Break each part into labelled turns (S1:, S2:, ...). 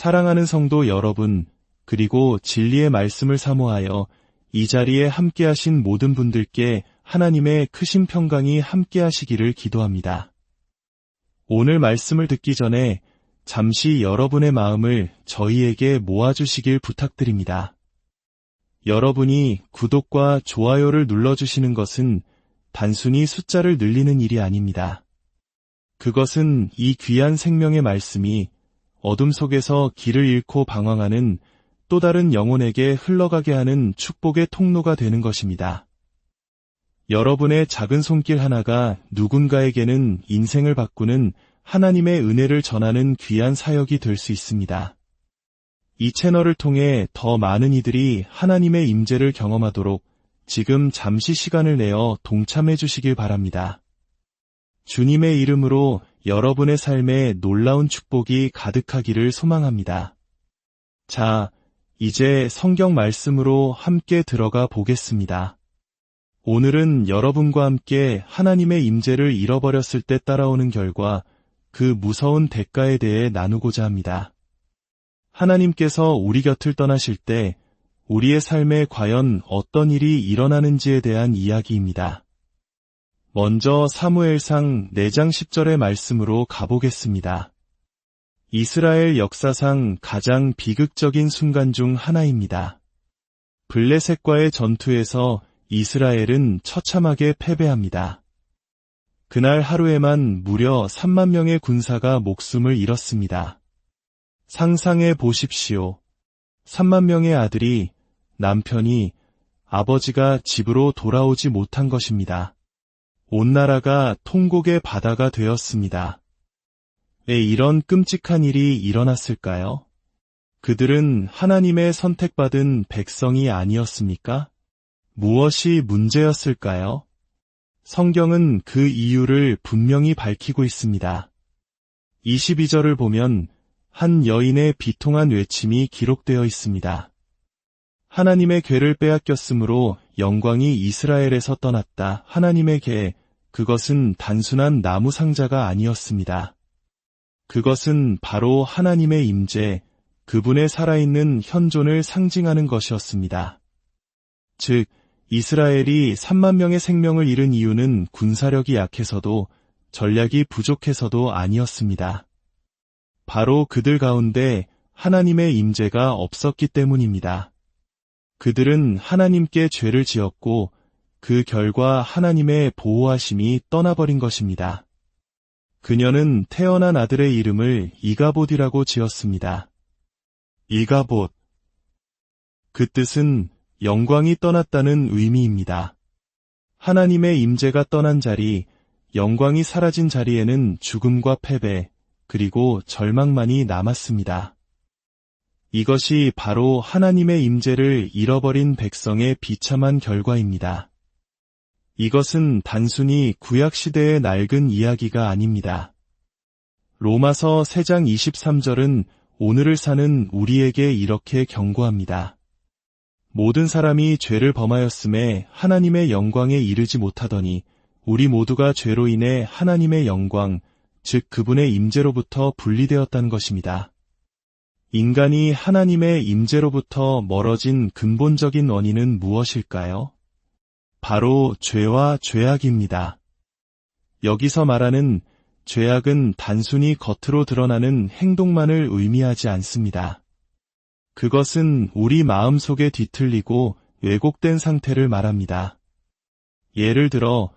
S1: 사랑하는 성도 여러분, 그리고 진리의 말씀을 사모하여 이 자리에 함께하신 모든 분들께 하나님의 크신 평강이 함께하시기를 기도합니다. 오늘 말씀을 듣기 전에 잠시 여러분의 마음을 저희에게 모아주시길 부탁드립니다. 여러분이 구독과 좋아요를 눌러주시는 것은 단순히 숫자를 늘리는 일이 아닙니다. 그것은 이 귀한 생명의 말씀이 어둠 속에서 길을 잃고 방황하는 또 다른 영혼에게 흘러가게 하는 축복의 통로가 되는 것입니다. 여러분의 작은 손길 하나가 누군가에게는 인생을 바꾸는 하나님의 은혜를 전하는 귀한 사역이 될 수 있습니다. 이 채널을 통해 더 많은 이들이 하나님의 임재를 경험하도록 지금 잠시 시간을 내어 동참해 주시길 바랍니다. 주님의 이름으로 여러분의 삶에 놀라운 축복이 가득하기를 소망합니다. 자, 이제 성경 말씀으로 함께 들어가 보겠습니다. 오늘은 여러분과 함께 하나님의 임재를 잃어버렸을 때 따라오는 결과, 그 무서운 대가에 대해 나누고자 합니다. 하나님께서 우리 곁을 떠나실 때 우리의 삶에 과연 어떤 일이 일어나는지에 대한 이야기입니다. 먼저 사무엘상 4장 10절의 말씀으로 가보겠습니다. 이스라엘 역사상 가장 비극적인 순간 중 하나입니다. 블레셋과의 전투에서 이스라엘은 처참하게 패배합니다. 그날 하루에만 무려 3만 명의 군사가 목숨을 잃었습니다. 상상해 보십시오. 3만 명의 아들이, 남편이, 아버지가 집으로 돌아오지 못한 것입니다. 온 나라가 통곡의 바다가 되었습니다. 왜 이런 끔찍한 일이 일어났을까요? 그들은 하나님의 선택받은 백성이 아니었습니까? 무엇이 문제였을까요? 성경은 그 이유를 분명히 밝히고 있습니다. 22절을 보면 한 여인의 비통한 외침이 기록되어 있습니다. 하나님의 궤를 빼앗겼으므로 영광이 이스라엘에서 떠났다. 하나님의 궤, 그것은 단순한 나무 상자가 아니었습니다. 그것은 바로 하나님의 임재, 그분의 살아있는 현존을 상징하는 것이었습니다. 즉, 이스라엘이 3만 명의 생명을 잃은 이유는 군사력이 약해서도 전략이 부족해서도 아니었습니다. 바로 그들 가운데 하나님의 임재가 없었기 때문입니다. 그들은 하나님께 죄를 지었고 그 결과 하나님의 보호하심이 떠나버린 것입니다. 그녀는 태어난 아들의 이름을 이가봇이라고 지었습니다. 이가봇. 그 뜻은 영광이 떠났다는 의미입니다. 하나님의 임재가 떠난 자리, 영광이 사라진 자리에는 죽음과 패배, 그리고 절망만이 남았습니다. 이것이 바로 하나님의 임재를 잃어버린 백성의 비참한 결과입니다. 이것은 단순히 구약시대의 낡은 이야기가 아닙니다. 로마서 3장 23절은 오늘을 사는 우리에게 이렇게 경고합니다. 모든 사람이 죄를 범하였음에 하나님의 영광에 이르지 못하더니 우리 모두가 죄로 인해 하나님의 영광, 즉 그분의 임재로부터 분리되었다는 것입니다. 인간이 하나님의 임재로부터 멀어진 근본적인 원인은 무엇일까요? 바로 죄와 죄악입니다. 여기서 말하는 죄악은 단순히 겉으로 드러나는 행동만을 의미하지 않습니다. 그것은 우리 마음속에 뒤틀리고 왜곡된 상태를 말합니다. 예를 들어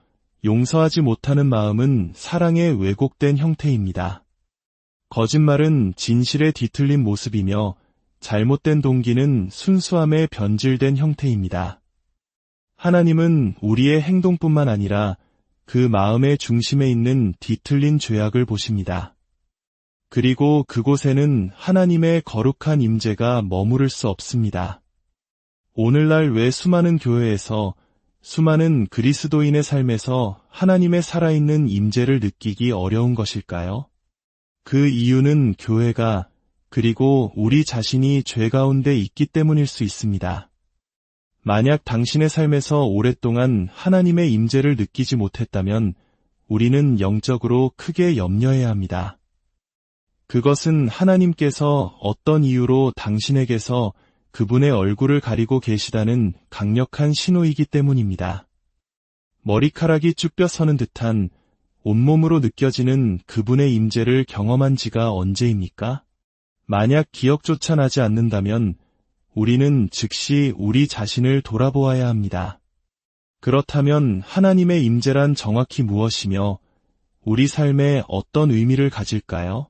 S1: 용서하지 못하는 마음은 사랑의 왜곡된 형태입니다. 거짓말은 진실에 뒤틀린 모습이며 잘못된 동기는 순수함에 변질된 형태입니다. 하나님은 우리의 행동뿐만 아니라 그 마음의 중심에 있는 뒤틀린 죄악을 보십니다. 그리고 그곳에는 하나님의 거룩한 임재가 머무를 수 없습니다. 오늘날 왜 수많은 교회에서 수많은 그리스도인의 삶에서 하나님의 살아있는 임재를 느끼기 어려운 것일까요? 그 이유는 교회가 그리고 우리 자신이 죄 가운데 있기 때문일 수 있습니다. 만약 당신의 삶에서 오랫동안 하나님의 임재를 느끼지 못했다면 우리는 영적으로 크게 염려해야 합니다. 그것은 하나님께서 어떤 이유로 당신에게서 그분의 얼굴을 가리고 계시다는 강력한 신호이기 때문입니다. 머리카락이 쭈뼛 서는 듯한 온몸으로 느껴지는 그분의 임재를 경험한 지가 언제입니까? 만약 기억조차 나지 않는다면 우리는 즉시 우리 자신을 돌아보아야 합니다. 그렇다면 하나님의 임재란 정확히 무엇이며 우리 삶에 어떤 의미를 가질까요?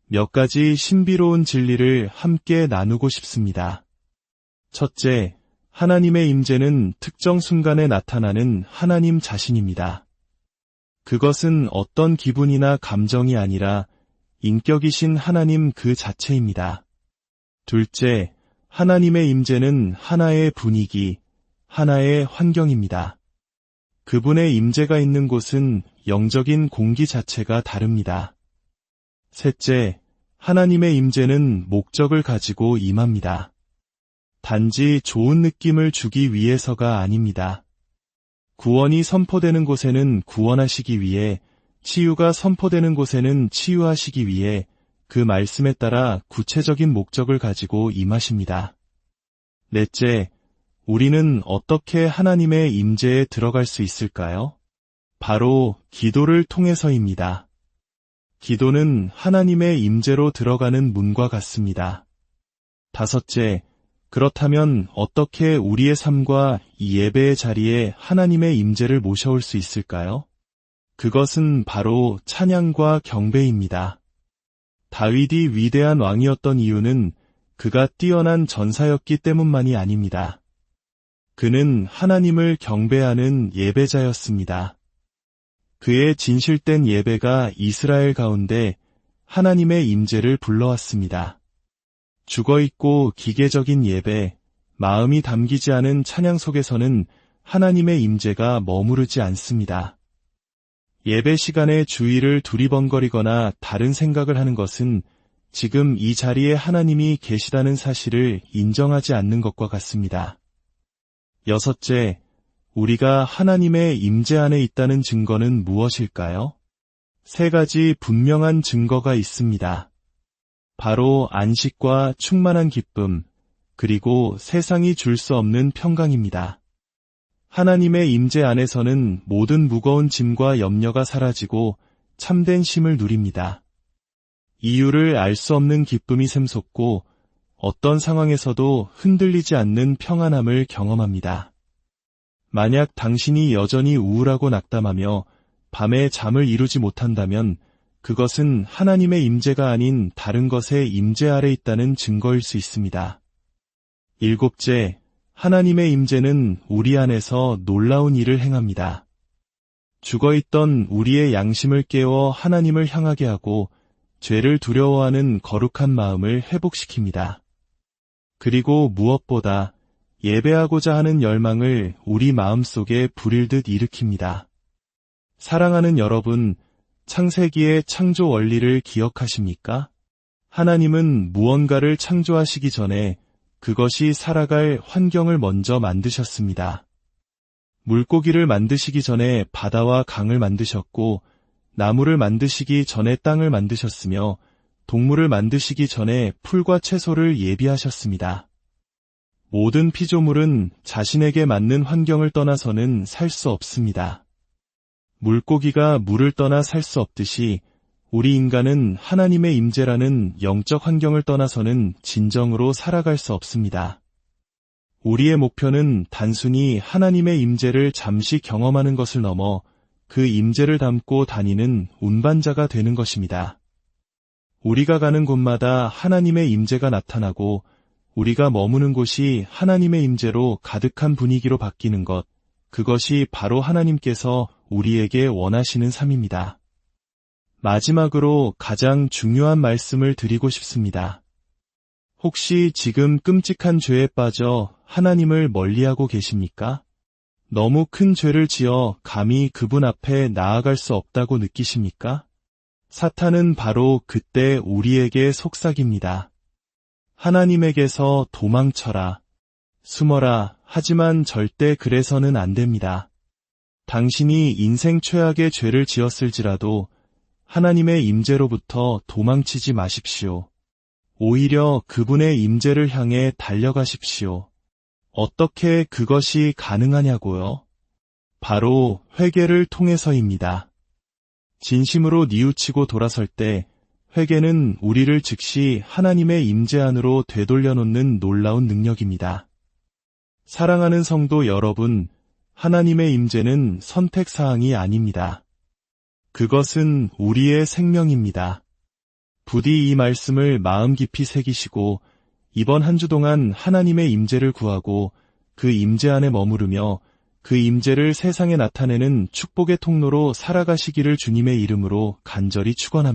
S1: 몇 가지 신비로운 진리를 함께 나누고 싶습니다. 첫째, 하나님의 임재는 특정 순간에 나타나는 하나님 자신입니다. 그것은 어떤 기분이나 감정이 아니라 인격이신 하나님 그 자체입니다. 둘째, 하나님의 임재는 하나의 분위기, 하나의 환경입니다. 그분의 임재가 있는 곳은 영적인 공기 자체가 다릅니다. 셋째, 하나님의 임재는 목적을 가지고 임합니다. 단지 좋은 느낌을 주기 위해서가 아닙니다. 구원이 선포되는 곳에는 구원하시기 위해, 치유가 선포되는 곳에는 치유하시기 위해 그 말씀에 따라 구체적인 목적을 가지고 임하십니다. 넷째, 우리는 어떻게 하나님의 임재에 들어갈 수 있을까요? 바로 기도를 통해서입니다. 기도는 하나님의 임재로 들어가는 문과 같습니다. 다섯째, 그렇다면 어떻게 우리의 삶과 이 예배의 자리에 하나님의 임재를 모셔올 수 있을까요? 그것은 바로 찬양과 경배입니다. 다윗이 위대한 왕이었던 이유는 그가 뛰어난 전사였기 때문만이 아닙니다. 그는 하나님을 경배하는 예배자였습니다. 그의 진실된 예배가 이스라엘 가운데 하나님의 임재를 불러왔습니다. 죽어있고 기계적인 예배, 마음이 담기지 않은 찬양 속에서는 하나님의 임재가 머무르지 않습니다. 예배 시간에 주위를 두리번거리거나 다른 생각을 하는 것은 지금 이 자리에 하나님이 계시다는 사실을 인정하지 않는 것과 같습니다. 여섯째, 우리가 하나님의 임재 안에 있다는 증거는 무엇일까요? 세 가지 분명한 증거가 있습니다. 바로 안식과 충만한 기쁨, 그리고 세상이 줄 수 없는 평강입니다. 하나님의 임재 안에서는 모든 무거운 짐과 염려가 사라지고 참된 쉼을 누립니다. 이유를 알 수 없는 기쁨이 샘솟고 어떤 상황에서도 흔들리지 않는 평안함을 경험합니다. 만약 당신이 여전히 우울하고 낙담하며 밤에 잠을 이루지 못한다면 그것은 하나님의 임재가 아닌 다른 것의 임재 아래 있다는 증거일 수 있습니다. 일곱째, 하나님의 임재는 우리 안에서 놀라운 일을 행합니다. 죽어있던 우리의 양심을 깨워 하나님을 향하게 하고 죄를 두려워하는 거룩한 마음을 회복시킵니다. 그리고 무엇보다 예배하고자 하는 열망을 우리 마음속에 불일듯 일으킵니다. 사랑하는 여러분, 창세기의 창조 원리를 기억하십니까? 하나님은 무언가를 창조하시기 전에 그것이 살아갈 환경을 먼저 만드셨습니다. 물고기를 만드시기 전에 바다와 강을 만드셨고, 나무를 만드시기 전에 땅을 만드셨으며, 동물을 만드시기 전에 풀과 채소를 예비하셨습니다. 모든 피조물은 자신에게 맞는 환경을 떠나서는 살 수 없습니다. 물고기가 물을 떠나 살 수 없듯이 우리 인간은 하나님의 임재라는 영적 환경을 떠나서는 진정으로 살아갈 수 없습니다. 우리의 목표는 단순히 하나님의 임재를 잠시 경험하는 것을 넘어 그 임재를 담고 다니는 운반자가 되는 것입니다. 우리가 가는 곳마다 하나님의 임재가 나타나고 우리가 머무는 곳이 하나님의 임재로 가득한 분위기로 바뀌는 것, 그것이 바로 하나님께서 우리에게 원하시는 삶입니다. 마지막으로 가장 중요한 말씀을 드리고 싶습니다. 혹시 지금 끔찍한 죄에 빠져 하나님을 멀리하고 계십니까? 너무 큰 죄를 지어 감히 그분 앞에 나아갈 수 없다고 느끼십니까? 사탄은 바로 그때 우리에게 속삭입니다. 하나님에게서 도망쳐라, 숨어라, 하지만 절대 그래서는 안 됩니다. 당신이 인생 최악의 죄를 지었을지라도 하나님의 임재로부터 도망치지 마십시오. 오히려 그분의 임재를 향해 달려가십시오. 어떻게 그것이 가능하냐고요? 바로 회개를 통해서입니다. 진심으로 뉘우치고 돌아설 때 회개는 우리를 즉시 하나님의 임재 안으로 되돌려놓는 놀라운 능력입니다. 사랑하는 성도 여러분, 하나님의 임재는 선택사항이 아닙니다. 그것은 우리의 생명입니다. 부디 이 말씀을 마음 깊이 새기시고 이번 한 주 동안 하나님의 임재를 구하고 그 임재 안에 머무르며 그 임재를 세상에 나타내는 축복의 통로로 살아가시기를 주님의 이름으로 간절히 축원합니다.